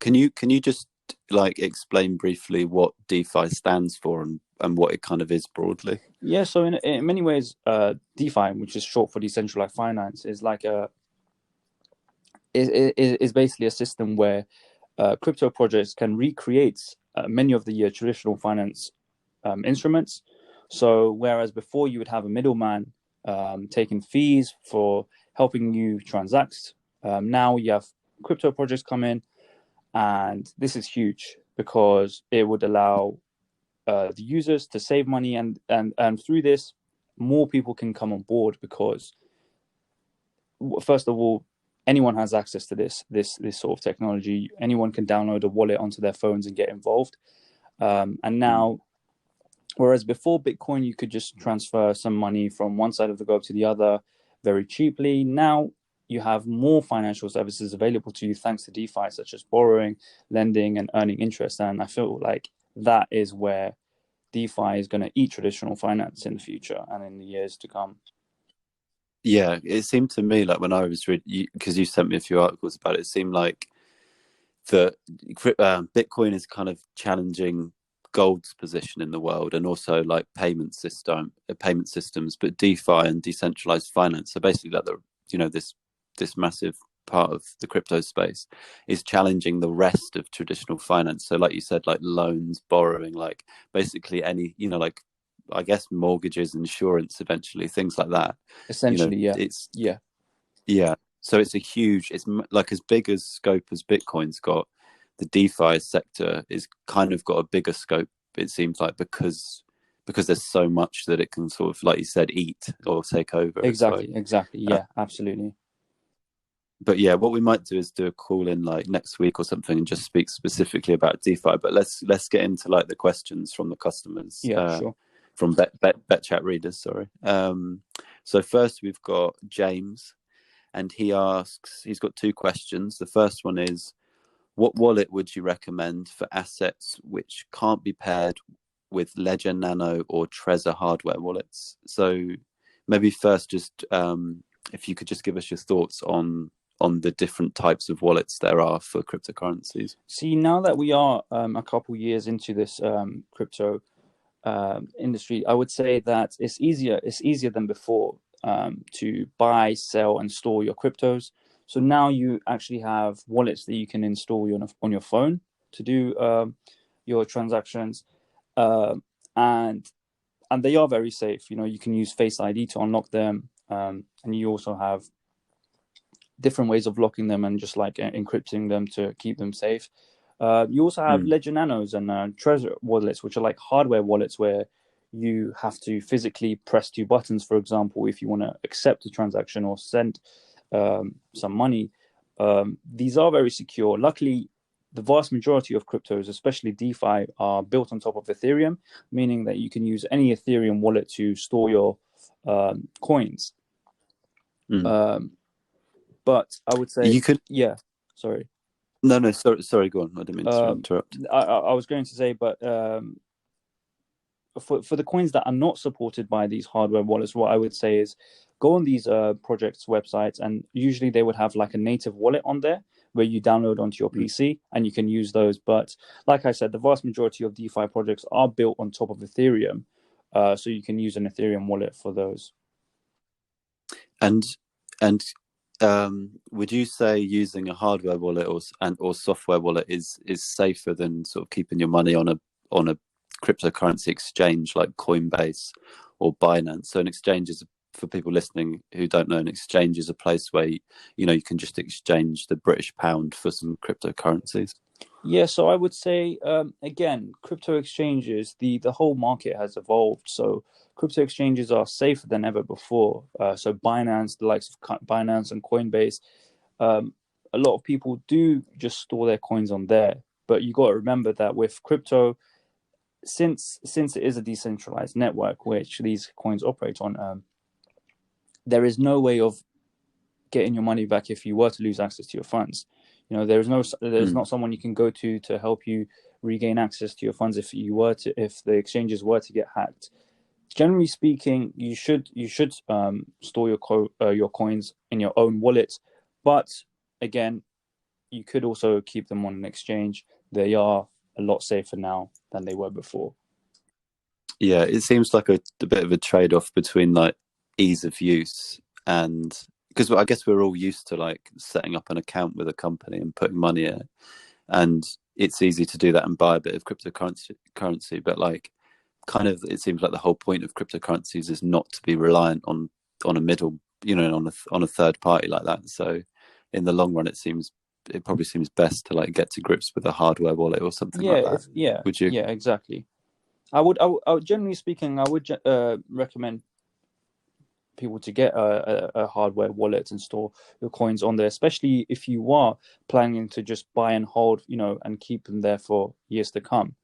Can you just like explain briefly what DeFi stands for and what it kind of is broadly? Yeah, so in many ways, DeFi, which is short for decentralized finance, is like is basically a system where crypto projects can recreate many of the traditional finance instruments. So whereas before you would have a middleman taking fees for helping you transact, now you have crypto projects come in, and this is huge because it would allow the users to save money, and through this, more people can come on board because first of all, anyone has access to this sort of technology. Anyone can download a wallet onto their phones and get involved. And Mm. now, whereas before Bitcoin, you could just transfer some money from one side of the globe to the other very cheaply. Now you have more financial services available to you thanks to DeFi, such as borrowing, lending, and earning interest. And I feel like that is where DeFi is going to eat traditional finance in the future and in the years to come. Yeah, it seemed to me like when I was reading, because you sent me a few articles about it, it seemed like that Bitcoin is kind of challenging gold's position in the world, and also like payment systems, but DeFi and decentralized finance. So basically, like this massive part of the crypto space is challenging the rest of traditional finance. So, like you said, like loans, borrowing, like basically any like I guess mortgages, insurance, eventually things like that. Essentially, yeah. It's Yeah. yeah. So it's a huge, like as big as scope as Bitcoin's got, the DeFi sector is kind of got a bigger scope, it seems like, because there's so much that it can sort of, like you said, eat or take over. It's like, Exactly. uh, Yeah, absolutely. but yeah, what we might do is do a call in like next week or something and just speak specifically about DeFi. But let's get into like the questions from the customers, Yeah, sure. from Bet Chat readers. Sorry. So first we've got James, and he's got two questions. The first one is, what wallet would you recommend for assets which can't be paired with Ledger Nano or Trezor hardware wallets? So maybe first, just if you could just give us your thoughts on the different types of wallets there are for cryptocurrencies. See, now that we are a couple years into this crypto industry, I would say that it's easier. It's easier than before to buy, sell, and store your cryptos. So now you actually have wallets that you can install on your phone to do your transactions, uh, and and they are very safe. You can use Face ID to unlock them, and you also have different ways of locking them and just like encrypting them to keep them safe. You also have Mm. Ledger Nanos and Trezor wallets, which are like hardware wallets where you have to physically press two buttons, for example, if you want to accept a transaction or send some money. These are very secure. Luckily, the vast majority of cryptos, especially DeFi, are built on top of Ethereum, meaning that you can use any Ethereum wallet to store your coins. Mm. Um, but I would say, You could yeah, sorry. no, sorry, go on. I didn't mean to Um, interrupt. I was going to say, but for the coins that are not supported by these hardware wallets, what I would say is go on these projects websites, and usually they would have like a native wallet on there where you download onto your Mm. PC and you can use those. But like I said, the vast majority of DeFi projects are built on top of Ethereum, so you can use an Ethereum wallet for those. And and would you say using a hardware wallet or software wallet is safer than sort of keeping your money on a cryptocurrency exchange like Coinbase or Binance? So an exchange is, for people listening who don't know, an exchange is a place where you can just exchange the British pound for some cryptocurrencies. Yeah, so I would say again, crypto exchanges, the whole market has evolved. So crypto exchanges are safer than ever before. So Binance, the likes of Binance and Coinbase, um, a lot of people do just store their coins on there. But you got to remember that with crypto, since it is a decentralized network which these coins operate on, there is no way of getting your money back if you were to lose access to your funds. There's Mm. not someone you can go to help you regain access to your funds if the exchanges were to get hacked. Generally speaking, you should store your coins in your own wallet, but again, you could also keep them on an exchange. They are a lot safer now than they were before. Yeah, it seems like a bit of a trade-off between like ease of use and because I guess we're all used to like setting up an account with a company and putting money in it, and it's easy to do that and buy a bit of cryptocurrency, but like kind of it seems like the whole point of cryptocurrencies is not to be reliant on a middle, on a third party like that. So in the long run, it probably seems best to like get to grips with a hardware wallet or something Yeah, like that. Would you? yeah, exactly. I would generally speaking, I would recommend people to get a hardware wallet and store your coins on there, especially if you are planning to just buy and hold, and keep them there for years to come.